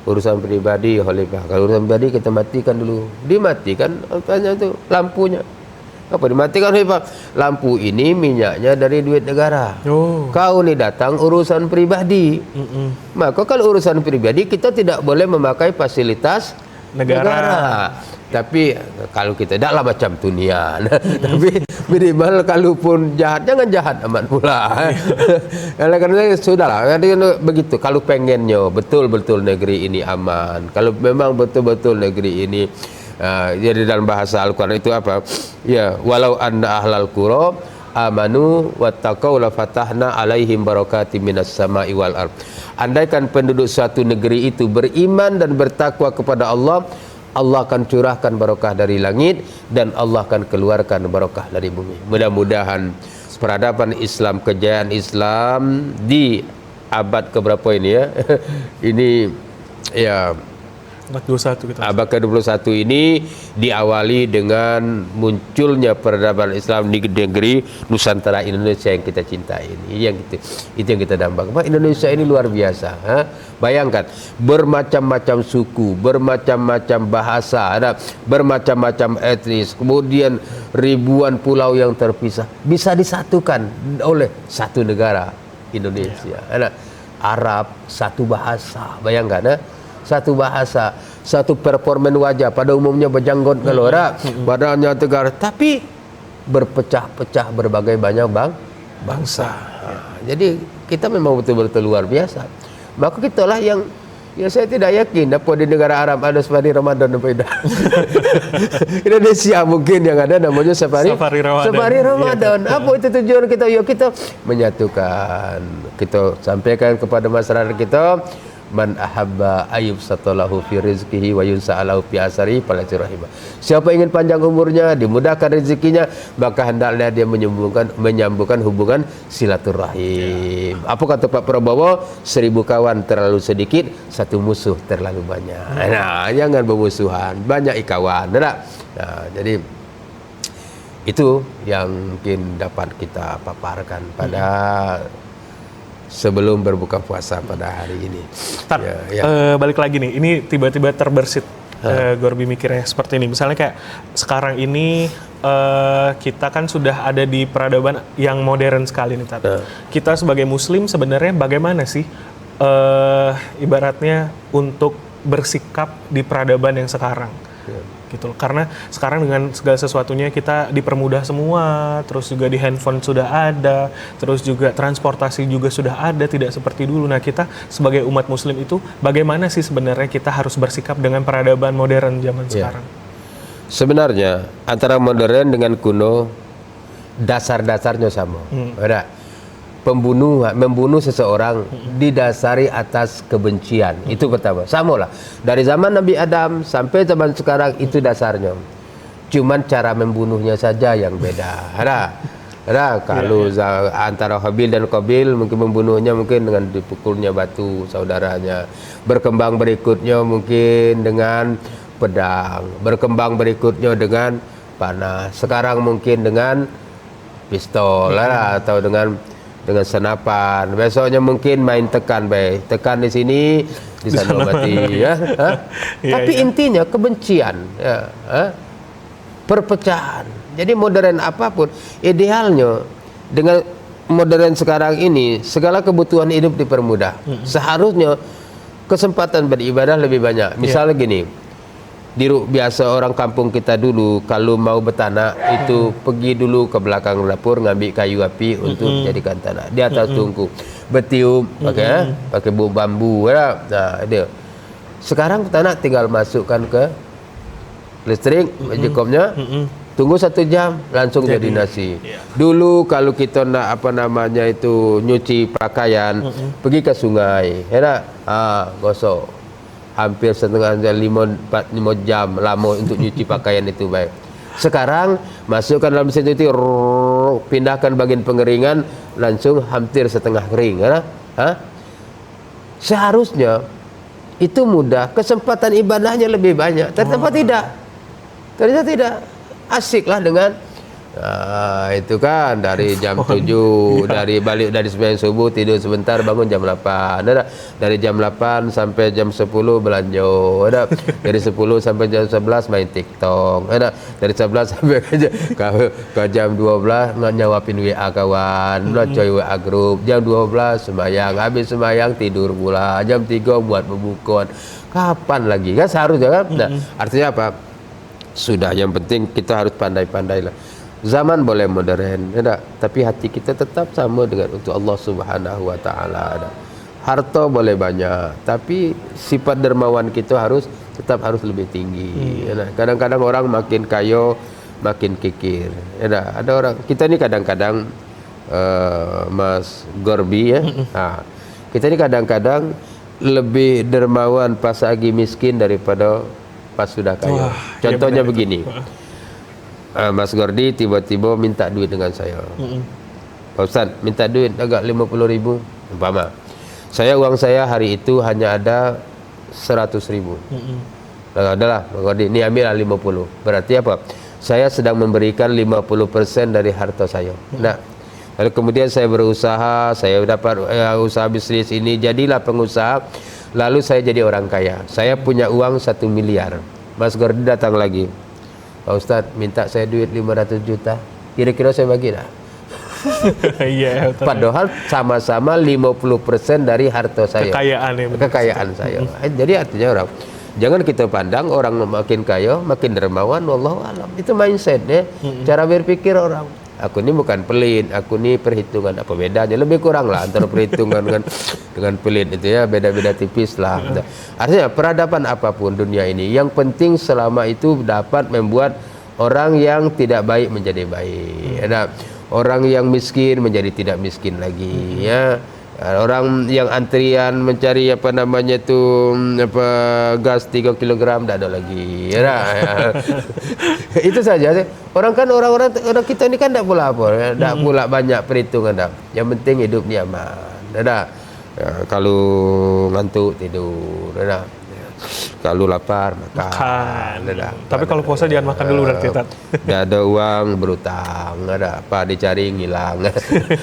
Urusan pribadi khalifah. Kalau urusan pribadi kita matikan dulu. Dimatikan apanya tuh? Lampunya. Apa dimatikan khalifah? Lampu ini minyaknya dari duit negara. Kau nih datang urusan pribadi. Maka kalau urusan pribadi kita tidak boleh memakai fasilitas negara. Tapi kalau kita tidaklah macam dunia. Tapi minimal kalaupun jahat, jangan jahat amat pula. Karena sudahlah, begitu. Kalau pengennya betul-betul negeri ini aman, kalau memang betul-betul negeri ini jadi dalam bahasa Al-Quran itu apa? Ya, walau anna ahlal qura amanu wattaqau la fatahna alaihim barakatim minas sama'i wal ard. Andaikan penduduk suatu negeri itu beriman dan bertakwa kepada Allah, Allah akan curahkan barokah dari langit dan Allah akan keluarkan barokah dari bumi. Mudah-mudahan peradaban Islam, kejayaan Islam di abad keberapa ini ya? Ini ya abad ke-21 ini diawali dengan munculnya peradaban Islam di negeri Nusantara Indonesia yang kita cintai ini. Itu yang kita dambakan. Indonesia ini luar biasa. Ha? Bayangkan, bermacam-macam suku, bermacam-macam bahasa, ada bermacam-macam etnis, kemudian ribuan pulau yang terpisah bisa disatukan oleh satu negara, Indonesia. Ada Arab, satu bahasa. Bayangkan, ha? Satu bahasa, satu performan wajah, pada umumnya berjanggot gelora, badannya tegar, tapi berpecah-pecah berbagai banyak bangsa. Jadi kita memang betul-betul luar biasa. Maka kitalah yang saya tidak yakin apa di negara Arab ada safari Ramadan apa tidak. Indonesia mungkin yang ada namanya safari Ramadan. Apa itu tujuan kita? Ya kita menyatukan, kita sampaikan kepada masyarakat kita, man ahabba ayub satalahu fi rizqihi wa yunsa'alahu fi asari falati rahimah. Siapa ingin panjang umurnya, dimudahkan rezekinya, maka hendaklah dia menyambungkan hubungan silaturahim. Apa kata Pak Prabowo? 1000 kawan terlalu sedikit, satu musuh terlalu banyak. Nah, jangan bermusuhan, banyak kawan. Nah, jadi itu yang mungkin dapat kita paparkan pada sebelum berbuka puasa pada hari ini. Balik lagi nih, ini tiba-tiba terbersit Gorbi mikirnya seperti ini. Misalnya kayak sekarang ini kita kan sudah ada di peradaban yang modern sekali nih, Tat. Kita sebagai Muslim sebenarnya bagaimana sih ibaratnya untuk bersikap di peradaban yang sekarang? Gitu. Karena sekarang dengan segala sesuatunya kita dipermudah semua, terus juga di handphone sudah ada, terus juga transportasi juga sudah ada, tidak seperti dulu. Nah, kita sebagai umat muslim itu bagaimana sih sebenarnya kita harus bersikap dengan peradaban modern zaman sekarang? Sebenarnya antara modern dengan kuno dasar-dasarnya sama. Ada membunuh seseorang didasari atas kebencian. Itu pertama. Sama lah. Dari zaman Nabi Adam sampai zaman sekarang itu dasarnya. Cuman cara membunuhnya saja yang beda. Ada kalau antara Habil dan Qabil mungkin membunuhnya mungkin dengan dipukulnya batu saudaranya. Berkembang berikutnya mungkin dengan pedang. Berkembang berikutnya dengan panah. Sekarang mungkin dengan pistol atau dengan senapan. Besoknya mungkin main tekan, tekan di sini, di sana mati, ya. Tapi intinya kebencian, perpecahan. Jadi modern apapun, idealnya dengan modern sekarang ini segala kebutuhan hidup dipermudah. Seharusnya kesempatan beribadah lebih banyak. Misalnya gini, biasa orang kampung kita dulu kalau mau bertanah itu pergi dulu ke belakang dapur ngambil kayu api untuk jadikan tanah di atas tungku, bertiup pakai bambu ya. Nah, dia sekarang tanah tinggal masukkan ke listrik, jikopnya, tunggu 1 jam langsung jadi nasi. Dulu kalau kita nak nyuci pakaian, pergi ke sungai, ya gosok. Hampir setengah jam, 5 jam lama untuk nyuci pakaian itu baik. Sekarang masukkan dalam mesin cuci, pindahkan bagian pengeringan, langsung hampir setengah kering. Ya? Seharusnya itu mudah, kesempatan ibadahnya lebih banyak. Ternyata tidak. Ternyata tidak. Asiklah dengan itu kan dari jam 7 dari balik dari sembahyang subuh, tidur sebentar, bangun jam 8. Dari jam 8 sampai jam 10 belanja. Dari 10 sampai jam 11 main TikTok. Dari 11 sampai ke jam 12 nyawapin WA kawan, coy WA grup. Jam 12 sembahyang, habis sembahyang tidur pula. Jam 3 buat pembukuan. Kapan lagi? Kan seharusnya kan. Nah, artinya apa? Sudah, yang penting kita harus pandai-pandai lah. Zaman boleh modern, ya, tapi hati kita tetap sama dengan untuk Allah Subhanahu wa taala. Harta boleh banyak, tapi sifat dermawan kita tetap harus lebih tinggi. Ya, kadang-kadang orang makin kaya makin kikir. Ya, ada orang kita ni kadang-kadang Mas Gorbi ya. Kita ni kadang-kadang lebih dermawan pas lagi miskin daripada pas sudah kaya. Contohnya begini. Mas Gordi tiba-tiba minta duit dengan saya. Pak Ustaz, minta duit agak 50.000 umpama. Uang saya hari itu hanya ada 100.000. Adalah Pak Gordi, ini ambil 50. Berarti apa? Saya sedang memberikan 50% dari harta saya. Nah, lalu kemudian saya berusaha, saya dapat usaha bisnis ini, jadilah pengusaha. Lalu saya jadi orang kaya. Saya punya uang 1 miliar. Mas Gordi datang lagi. Pak Ustaz, minta saya duit 500 juta. Kira-kira saya bagi tak? Iya. Padahal sama-sama 50% dari harta saya. Kekayaan saya. Jadi artinya orang, jangan kita pandang orang makin kaya, makin dermawan, wallahu alam. Itu mindsetnya, cara berpikir orang. Aku ini bukan pelit, aku ini perhitungan. Apa bedanya? Lebih kurang lah antara perhitungan dengan pelit itu ya, beda-beda tipis lah. Artinya peradaban apapun dunia ini, yang penting selama itu dapat membuat orang yang tidak baik menjadi baik. Ada orang yang miskin menjadi tidak miskin lagi. Ya, orang yang antrian mencari gas 3 kg tidak ada lagi. Ya, itu saja. Orang kita ini kan tidak pula tidak pula banyak perhitungan dah. Yang penting hidup ni aman. Ada kalau ngantuk tidur. Ada kalau lapar makan. Tapi kalau puasa jangan makan dulu berarti, Tat. Tidak ada uang berutang, ada apa dicari ngilang.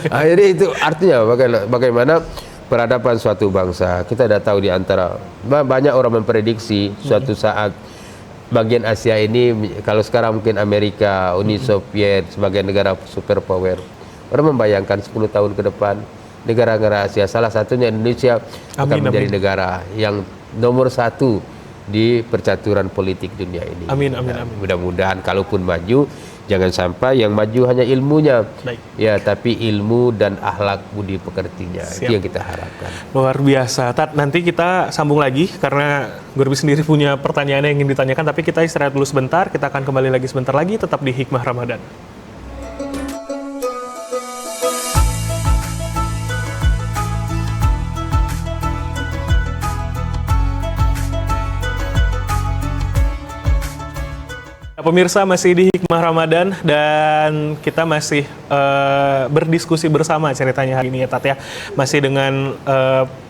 Jadi itu artinya bagaimana peradaban suatu bangsa. Kita dah tahu di antara banyak orang memprediksi suatu saat bagian Asia ini, kalau sekarang mungkin Amerika, Uni Soviet sebagai negara superpower. Orang membayangkan 10 tahun ke depan negara-negara Asia, salah satunya Indonesia, akan menjadi negara yang nomor 1 di percaturan politik dunia ini. Amin. Mudah-mudahan kalaupun maju, jangan sampai yang maju hanya ilmunya. Baik. Ya, tapi ilmu dan akhlak budi pekertinya. Siap. Itu yang kita harapkan. Luar biasa. Tat, nanti kita sambung lagi karena Gorbi sendiri punya pertanyaan yang ingin ditanyakan, tapi kita istirahat dulu sebentar. Kita akan kembali lagi sebentar lagi, tetap di Hikmah Ramadan. Pemirsa, masih di Hikmah Ramadan dan kita masih berdiskusi bersama ceritanya hari ini ya, Tat ya. Masih dengan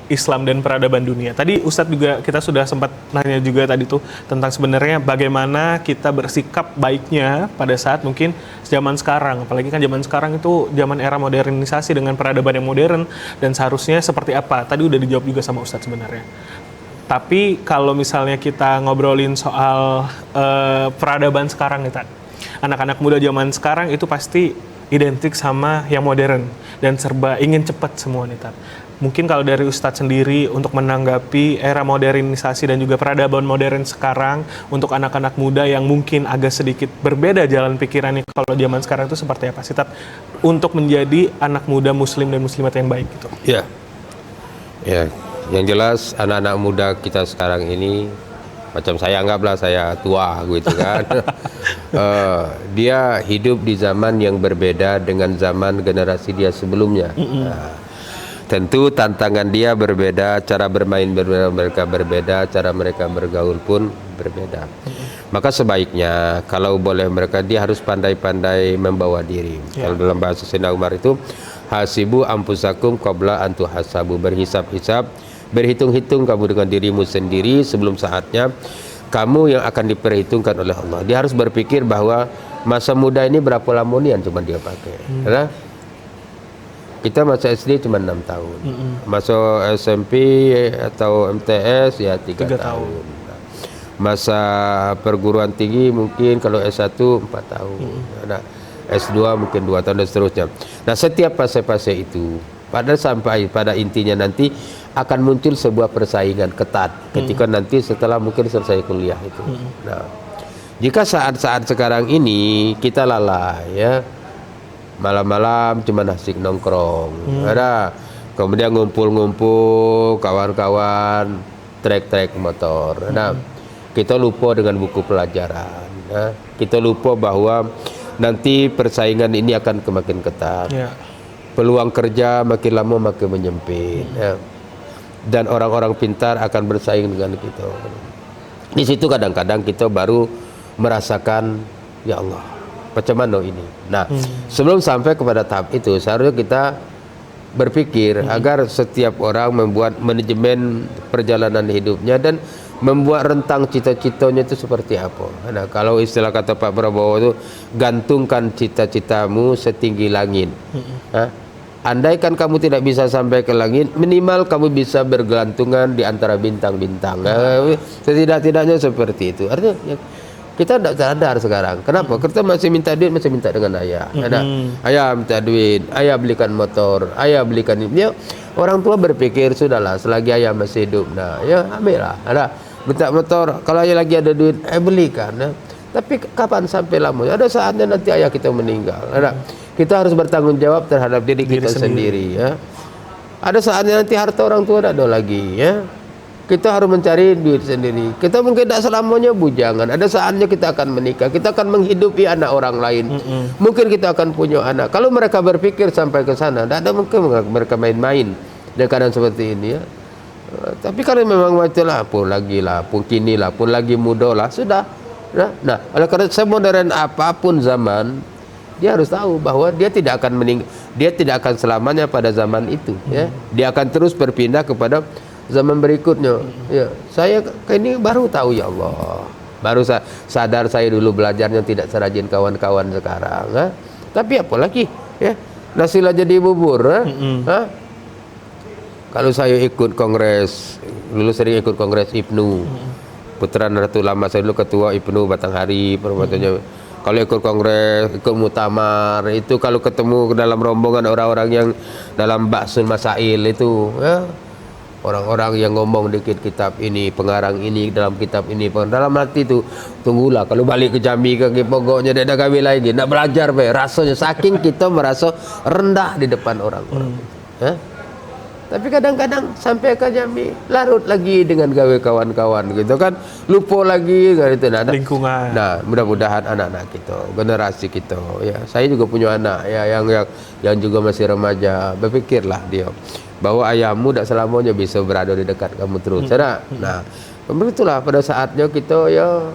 Islam dan peradaban dunia. Tadi Ustadz juga kita sudah sempat nanya juga tadi tuh tentang sebenarnya bagaimana kita bersikap baiknya pada saat mungkin zaman sekarang. Apalagi kan zaman sekarang itu zaman era modernisasi dengan peradaban yang modern, dan seharusnya seperti apa. Tadi udah dijawab juga sama Ustadz sebenarnya. Tapi kalau misalnya kita ngobrolin soal peradaban sekarang nih, Tat. Anak-anak muda zaman sekarang itu pasti identik sama yang modern dan serba ingin cepat semua nih Tat. Mungkin kalau dari Ustadz sendiri untuk menanggapi era modernisasi dan juga peradaban modern sekarang untuk anak-anak muda yang mungkin agak sedikit berbeda jalan pikirannya kalau zaman sekarang itu seperti apa sih Tat? Untuk menjadi anak muda muslim dan muslimat yang baik gitu. Ya, ya. Yang jelas anak-anak muda kita sekarang ini macam saya, anggaplah saya tua gitu kan. Dia hidup di zaman yang berbeda dengan zaman generasi dia sebelumnya. Tentu tantangan dia berbeda, cara bermain mereka berbeda, cara mereka bergaul pun berbeda. Maka sebaiknya kalau boleh mereka, dia harus pandai-pandai membawa diri. Kalau dalam bahasa Sayyidina Umar itu, hasibu ampusakum qabla antu hasabu, berhisab-hisab, berhitung-hitung kamu dengan dirimu sendiri sebelum saatnya kamu yang akan diperhitungkan oleh Allah. Dia harus berpikir bahwa masa muda ini berapa lama nih yang cuma dia pakai. Karena kita masa SD cuma 6 tahun, masuk SMP atau MTS ya 3 tahun. Masa perguruan tinggi mungkin kalau S1 4 tahun, nah, S2 mungkin 2 tahun dan seterusnya. Nah, setiap fase-fase itu sampai pada intinya nanti akan muncul sebuah persaingan ketat ketika nanti setelah mungkin selesai kuliah itu. Nah, jika saat-saat sekarang ini kita lalai ya, malam-malam cuma asik nongkrong, ada kemudian ngumpul-ngumpul kawan-kawan trek-trek motor. Nah, kita lupa dengan buku pelajaran, ya. Kita lupa bahwa nanti persaingan ini akan semakin ketat, peluang kerja makin lama makin menyempit, ya. Dan orang-orang pintar akan bersaing dengan kita. Di situ kadang-kadang kita baru merasakan, ya Allah, macam mana ini. Nah, sebelum sampai kepada tahap itu, seharusnya kita berpikir agar setiap orang membuat manajemen perjalanan hidupnya dan membuat rentang cita-citanya itu seperti apa. Nah, kalau istilah kata Pak Prabowo itu, gantungkan cita-citamu setinggi langit. Andaikan kamu tidak bisa sampai ke langit, minimal kamu bisa bergelantungan di antara bintang-bintang. Setidak-tidaknya seperti itu. Artinya kita tidak sadar sekarang. Kenapa? Kita masih minta duit, masih minta dengan ayah. Ayah minta duit, ayah belikan motor, ayah belikan ini. Ya, orang tua berpikir sudahlah, selagi ayah masih hidup, nah ya ambillah. Ada minta motor, kalau ayah lagi ada duit, belikan. Ya. Tapi kapan sampai lama? Ada saatnya nanti ayah kita meninggal. Ada, kita harus bertanggung jawab terhadap diri kita sendiri. Ya. Ada saatnya nanti harta orang tua tidak ada lagi. Ya. Kita harus mencari duit sendiri. Kita mungkin tidak selamanya bujangan. Ada saatnya kita akan menikah. Kita akan menghidupi anak orang lain. Mungkin kita akan punya anak. Kalau mereka berpikir sampai ke sana, tidak ada mungkin mereka main-main dengan keadaan seperti ini. Ya. Tapi kalau memang macam lah, pun lagi lah, pun kini lah, pun lagi muda lah, sudah. Nah, oleh karena semodern apapun zaman, dia harus tahu bahwa dia tidak akan meninggal, dia tidak akan selamanya pada zaman itu. Ya. Dia akan terus berpindah kepada zaman berikutnya. Ya, saya ini baru tahu, ya Allah, baru sadar saya dulu belajarnya tidak serajin kawan-kawan sekarang. Ha? Tapi apalagi ya, nasilah jadi bubur. Ha? Kalau saya ikut kongres, dulu sering ikut kongres Ibnu, putra Nahdlatul Ulama, saya dulu ketua Ibnu Batanghari perbuatannya. Kalau ikut kongres, ikut muktamar, itu kalau ketemu dalam rombongan orang-orang yang dalam Ba'sul Masail itu, ya, orang-orang yang ngomong dikit kitab ini, pengarang ini, dalam kitab ini, dalam hati itu, tunggulah kalau balik ke Jambi ke pokoknya dia dah kami lagi, nak belajar be, rasanya saking kita merasa rendah di depan orang-orang. Ya? Tapi kadang-kadang sampai ke Jambi larut lagi dengan gawe kawan-kawan gitu kan, lupa lagi gitu. Nah, lingkungan. Nah, mudah-mudahan anak-anak kita, generasi kita, ya, saya juga punya anak ya yang juga masih remaja, berpikirlah dia bahwa ayahmu tidak selamanya bisa berada di dekat kamu terus. Nah, begitulah pada saatnya kita ya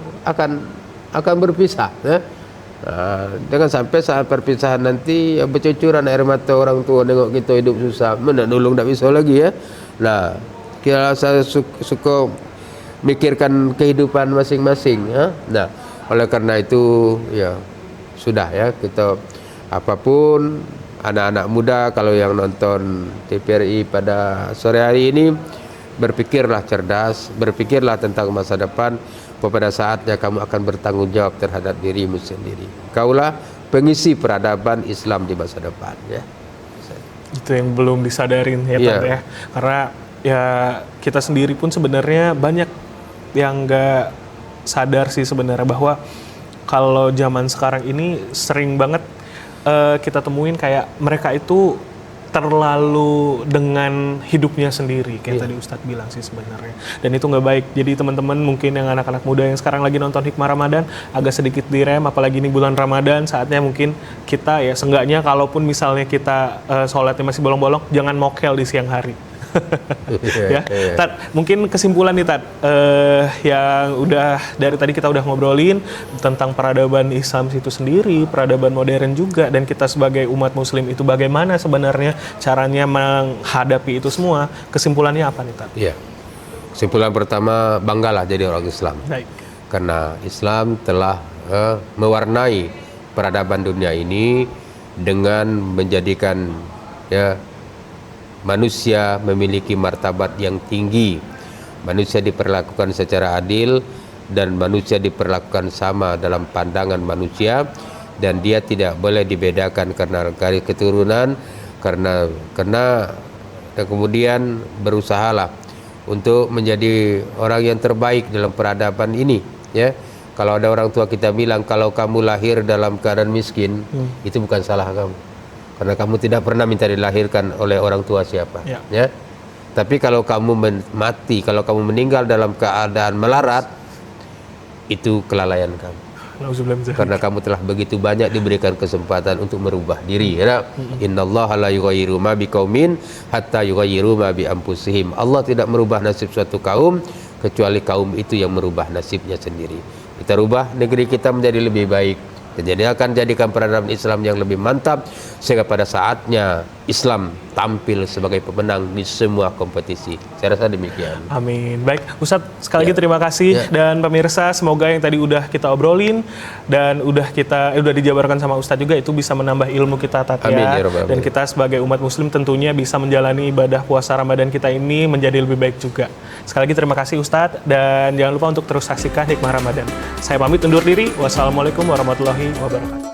akan berpisah. Ya. Nah, jangan sampai saat perpisahan nanti ya, bercucuran air mata orang tua tengok kita hidup susah, mana nolong tak bisa lagi ya. Nah, kita saya suka mikirkan kehidupan masing-masing. Ya. Nah, oleh karena itu ya sudah ya, kita apapun anak-anak muda kalau yang nonton TVRI pada sore hari ini, berpikirlah cerdas, berpikirlah tentang masa depan. Pada saatnya kamu akan bertanggung jawab terhadap dirimu sendiri. Kaulah pengisi peradaban Islam di masa depan ya. Itu yang belum disadarin ya Tad ya. Karena ya kita sendiri pun sebenarnya banyak yang nggak sadar sih sebenarnya bahwa kalau zaman sekarang ini sering banget kita temuin kayak mereka itu terlalu dengan hidupnya sendiri kayak tadi Ustadz bilang sih sebenarnya, dan itu nggak baik. Jadi teman-teman mungkin yang anak-anak muda yang sekarang lagi nonton Hikmah Ramadan agak sedikit direm, apalagi ini bulan Ramadan, saatnya mungkin kita ya seenggaknya kalaupun misalnya kita sholatnya masih bolong-bolong, jangan mokel di siang hari. Ya, Tad, mungkin kesimpulan nih Tad, yang udah dari tadi kita udah ngobrolin tentang peradaban Islam itu sendiri, peradaban modern juga, dan kita sebagai umat Muslim itu bagaimana sebenarnya caranya menghadapi itu semua. Kesimpulannya apa nih Tad? Iya. Kesimpulan pertama, banggalah jadi orang Islam. Baik. Karena Islam telah mewarnai peradaban dunia ini dengan menjadikan ya manusia memiliki martabat yang tinggi, manusia diperlakukan secara adil, dan manusia diperlakukan sama dalam pandangan manusia, dan dia tidak boleh dibedakan karena garis keturunan, karena dan kemudian berusahalah untuk menjadi orang yang terbaik dalam peradaban ini ya. Kalau ada orang tua kita bilang kalau kamu lahir dalam keadaan miskin, itu bukan salah kamu, karena kamu tidak pernah minta dilahirkan oleh orang tua siapa ya. Tapi kalau kamu mati, kalau kamu meninggal dalam keadaan melarat, itu kelalaian kamu, karena kamu telah begitu banyak diberikan kesempatan untuk merubah diri ya. Innallaha la yughayyiru ma biqaumin hatta yughayyiru ma bi anfusihim. Allah tidak merubah nasib suatu kaum kecuali kaum itu yang merubah nasibnya sendiri. Kita rubah negeri kita menjadi lebih baik, jadi akan jadikan peradaban Islam yang lebih mantap, sehingga pada saatnya Islam tampil sebagai pemenang di semua kompetisi. Saya rasa demikian. Amin. Baik, Ustadz sekali lagi terima kasih, dan pemirsa semoga yang tadi udah kita obrolin dan udah dijabarkan sama Ustadz juga itu bisa menambah ilmu kita Tat ya. Dan kita sebagai umat Muslim tentunya bisa menjalani ibadah puasa Ramadan kita ini menjadi lebih baik juga. Sekali lagi terima kasih Ustadz, dan jangan lupa untuk terus saksikan Hikmah Ramadan. Saya pamit undur diri. Wassalamualaikum warahmatullahi wabarakatuh.